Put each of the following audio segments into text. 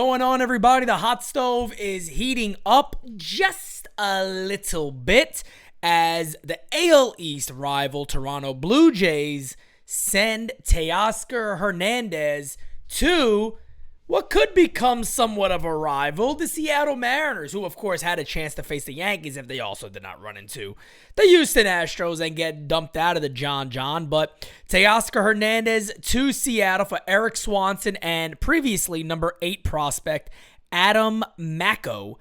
going on, everybody? The hot stove is heating up just a little bit as the AL East rival Toronto Blue Jays send Teoscar Hernandez to what could become somewhat of a rival, the Seattle Mariners, who of course had a chance to face the Yankees if they also did not run into the Houston Astros and get dumped out of the John. But Teoscar Hernandez to Seattle for Eric Swanson and previously number 8 prospect Adam Macko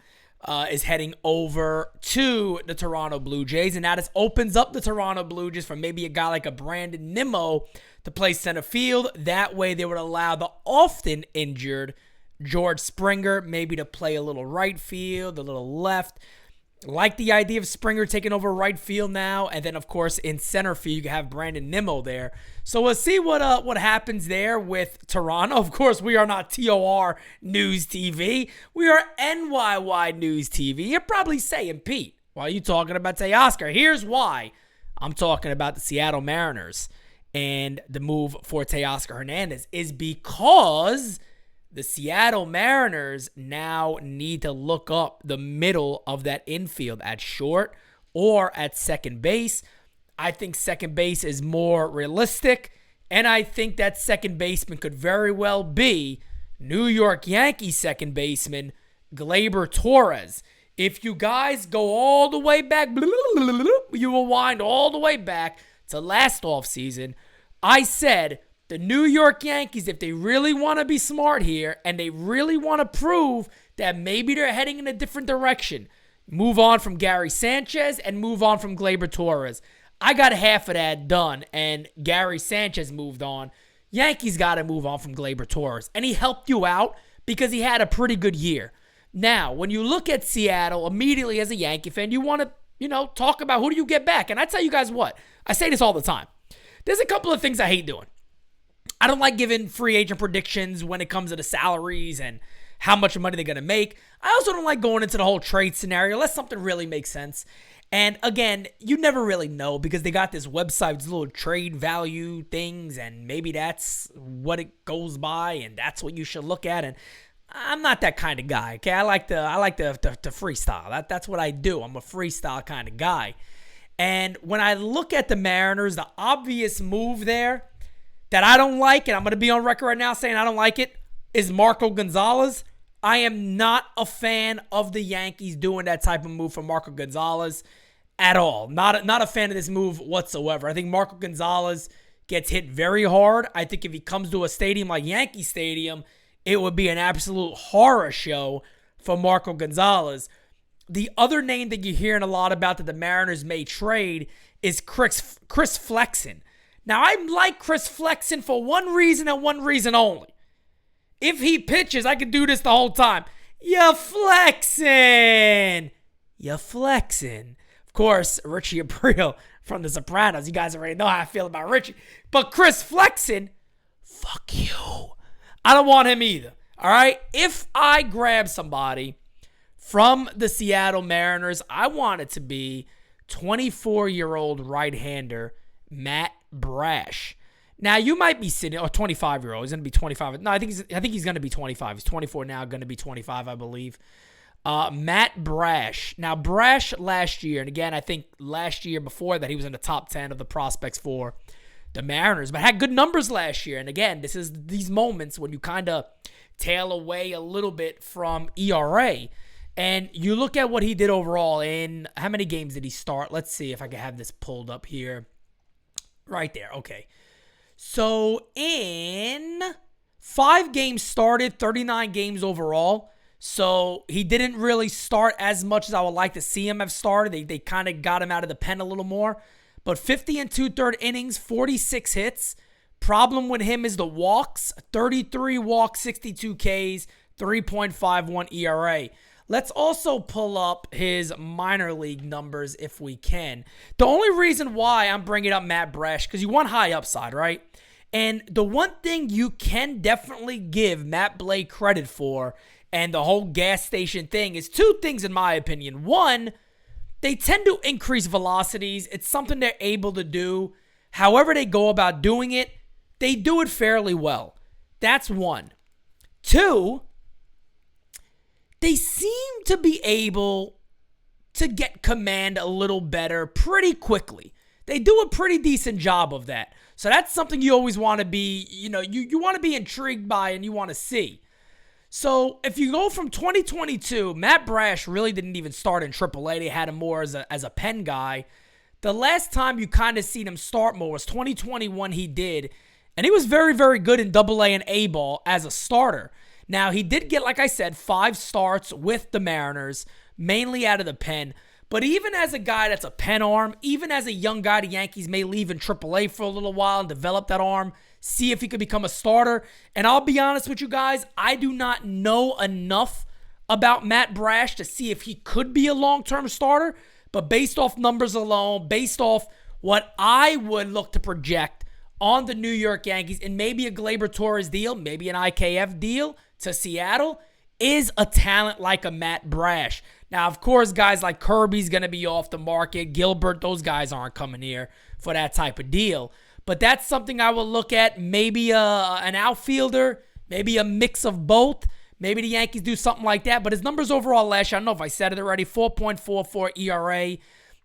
is heading over to the Toronto Blue Jays. And now this opens up the Toronto Blue Jays for maybe a guy like a Brandon Nimmo to play center field. That way they would allow the often injured George Springer maybe to play a little right field, a little left. Like the idea of Springer taking over right field now. And then, of course, in center field, you can have Brandon Nimmo there. So we'll see what happens there with Toronto. Of course, we are not TOR News TV. We are NYY News TV. You're probably saying, Pete, why are you talking about Teoscar? Here's why. I'm talking about the Seattle Mariners. And the move for Teoscar Hernandez is because the Seattle Mariners now need to look up the middle of that infield at short or at second base. I think second base is more realistic, and I think that second baseman could very well be New York Yankees second baseman Gleyber Torres. If you guys go all the way back, you will wind all the way back to last offseason. I said the New York Yankees, if they really want to be smart here and they really want to prove that maybe they're heading in a different direction, move on from Gary Sanchez and move on from Gleyber Torres. I got half of that done, and Gary Sanchez moved on. Yankees got to move on from Gleyber Torres, and he helped you out because he had a pretty good year. Now, when you look at Seattle, immediately as a Yankee fan, you want to, talk about who do you get back. And I tell you guys what, I say this all the time. There's a couple of things I hate doing. I don't like giving free agent predictions when it comes to the salaries and how much money they're going to make. I also don't like going into the whole trade scenario unless something really makes sense. And again, you never really know because they got this website with little trade value things, and maybe that's what it goes by and that's what you should look at. And I'm not that kind of guy. Okay, I like to freestyle. That's what I do. I'm a freestyle kind of guy. And when I look at the Mariners, the obvious move there that I don't like, and I'm going to be on record right now saying I don't like it, is Marco Gonzalez. I am not a fan of the Yankees doing that type of move for Marco Gonzalez at all. Not a fan of this move whatsoever. I think Marco Gonzalez gets hit very hard. I think if he comes to a stadium like Yankee Stadium, it would be an absolute horror show for Marco Gonzalez. The other name that you're hearing a lot about that the Mariners may trade is Chris Flexen. Now, I like Chris Flexen for one reason and one reason only. If he pitches, I could do this the whole time. You're flexing. Of course, Richie Aprile from The Sopranos. You guys already know how I feel about Richie. But Chris Flexen, fuck you. I don't want him either. All right? If I grab somebody from the Seattle Mariners, I want it to be 24-year-old right-hander Matt Brash. Now, you might be sitting, or 25-year-old. He's going to be 25. No, I think he's going to be 25. He's 24 now, going to be 25, I believe. Matt Brash. Now, Brash last year, and again, I think last year before that, he was in the top 10 of the prospects for the Mariners, but had good numbers last year. And again, this is these moments when you kind of tail away a little bit from ERA. And you look at what he did overall in, how many games did he start? Let's see if I can have this pulled up here. Right there, okay. So in 5 games started, 39 games overall. So he didn't really start as much as I would like to see him have started. They kind of got him out of the pen a little more. But 50 and 2/3 innings, 46 hits. Problem with him is the walks. 33 walks, 62 Ks, 3.51 ERA. Let's also pull up his minor league numbers if we can. The only reason why I'm bringing up Matt Brash, because you want high upside, right? And the one thing you can definitely give Matt Blake credit for and the whole gas station thing is 2 things in my opinion. One, they tend to increase velocities. It's something they're able to do. However they go about doing it, they do it fairly well. That's one. 2, they seem to be able to get command a little better pretty quickly. They do a pretty decent job of that. So that's something you always want to be, you want to be intrigued by and you want to see. So if you go from 2022, Matt Brash really didn't even start in AAA. They had him more as a pen guy. The last time you kind of seen him start more was 2021 he did. And he was very, very good in AA and A ball as a starter. Now, he did get, like I said, 5 starts with the Mariners, mainly out of the pen. But even as a guy that's a pen arm, even as a young guy, the Yankees may leave in AAA for a little while and develop that arm, see if he could become a starter. And I'll be honest with you guys, I do not know enough about Matt Brash to see if he could be a long-term starter. But based off numbers alone, based off what I would look to project on the New York Yankees, and maybe a Gleyber Torres deal, maybe an IKF deal to Seattle, is a talent like a Matt Brash. Now, of course, guys like Kirby's going to be off the market. Gilbert, those guys aren't coming here for that type of deal. But that's something I will look at. Maybe an outfielder, maybe a mix of both. Maybe the Yankees do something like that. But his numbers overall last year, I don't know if I said it already, 4.44 ERA.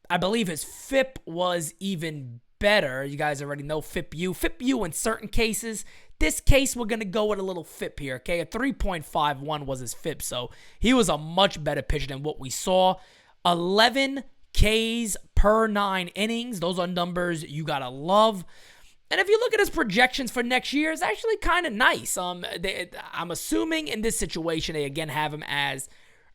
I believe his FIP was even better. You guys already know FIP-U. FIP-U in certain cases. This case, we're going to go with a little FIP here, okay? A 3.51 was his FIP, so he was a much better pitcher than what we saw. 11 Ks per 9 innings. Those are numbers you got to love. And if you look at his projections for next year, it's actually kind of nice. I'm assuming in this situation, they again have him as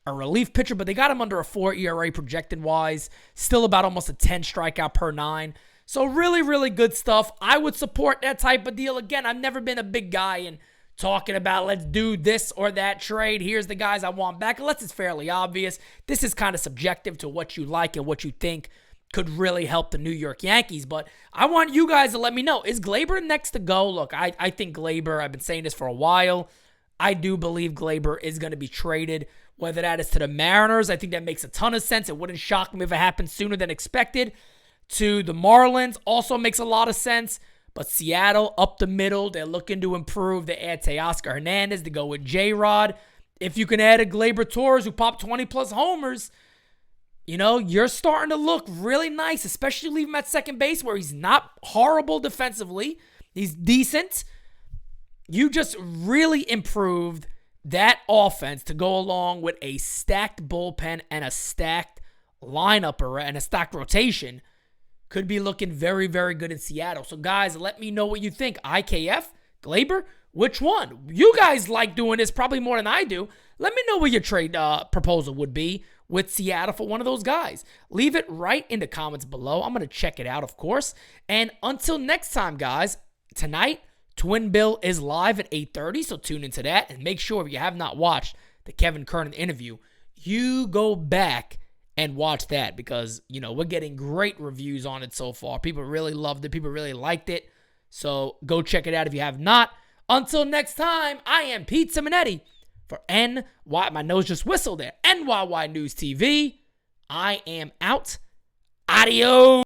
a relief pitcher, but they got him under a 4 ERA projected-wise. Still about almost a 10 strikeout per 9. So really, really good stuff. I would support that type of deal. Again, I've never been a big guy in talking about let's do this or that trade. Here's the guys I want back. Unless it's fairly obvious. This is kind of subjective to what you like and what you think could really help the New York Yankees. But I want you guys to let me know. Is Gleyber next to go? Look, I think Gleyber, I've been saying this for a while. I do believe Gleyber is going to be traded. Whether that is to the Mariners, I think that makes a ton of sense. It wouldn't shock me if it happened sooner than expected. To the Marlins also makes a lot of sense. But Seattle, up the middle, they're looking to improve. They add Teoscar Hernandez to go with J-Rod. If you can add a Gleyber Torres who popped 20-plus homers, you're starting to look really nice, especially leave him at second base where he's not horrible defensively. He's decent. You just really improved that offense to go along with a stacked bullpen and a stacked lineup and a stacked rotation. Could be looking very, very good in Seattle. So, guys, let me know what you think. IKF? Gleyber? Which one? You guys like doing this probably more than I do. Let me know what your trade proposal would be with Seattle for one of those guys. Leave it right in the comments below. I'm going to check it out, of course. And until next time, guys, tonight, Twin Bill is live at 8:30, so tune into that. And make sure if you have not watched the Kevin Kernan interview, you go back and watch that because, we're getting great reviews on it so far. People really loved it. People really liked it. So go check it out if you have not. Until next time, I am Pete Simonetti for my nose just whistled there, NyynewsTV. I am out. Adios.